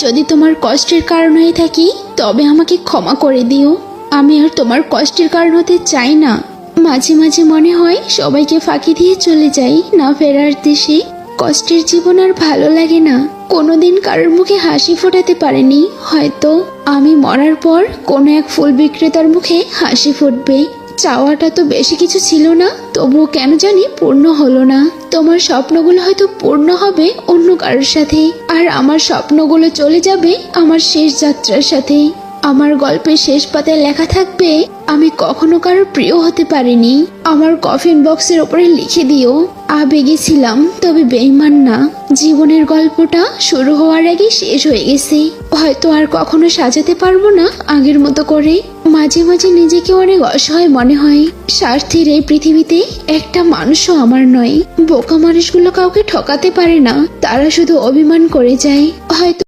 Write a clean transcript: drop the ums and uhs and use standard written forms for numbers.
যদি তোমার কষ্টের কারণ হয়ে থাকি তবে আমাকে ক্ষমা করে দিও। আমি আর তোমার কষ্টের কারণ হতে চাই না। মাঝে মাঝে মনে হয় সবাইকে ফাঁকি দিয়ে চলে যাই না ফেরার দেশে। কষ্টের জীবন আর ভালো লাগে না। কোনোদিন কারোর মুখে হাসি ফোটাতে পারেনি, হয়তো আমি মরার পর কোনো এক ফুল বিক্রেতার মুখে হাসি ফুটবে। চাওয়াটা তো বেশি কিছু ছিল না, তবুও কেন জানি পূর্ণ হলো না। তোমার স্বপ্নগুলো হয়তো পূর্ণ হবে অন্য কারোর সাথে, আর আমার স্বপ্নগুলো চলে যাবে আমার শেষ যাত্রার সাথে। আমার গল্পের শেষ পাতায় লেখা থাকবে, আমি কখনো কারোর প্রিয় হতে পারিনি। আমার কফিন বক্সের ওপরে লিখে দিও, আবেগে ছিলাম তবে বেঈমান না। জীবনের গল্পটা শুরু হওয়ার আগে শেষ হয়ে গেছে, হয়তো আর কখনো সাজাতে পারবো না আগের মতো করে। মাঝে মাঝে নিজেকে অনেক অসহায় মনে হয়। স্বার্থের এই পৃথিবীতে একটা মানুষও আমার নয়। বোকা মানুষগুলো কাউকে ঠকাতে পারে না, তারা শুধু অভিমান করে যায়। হয়তো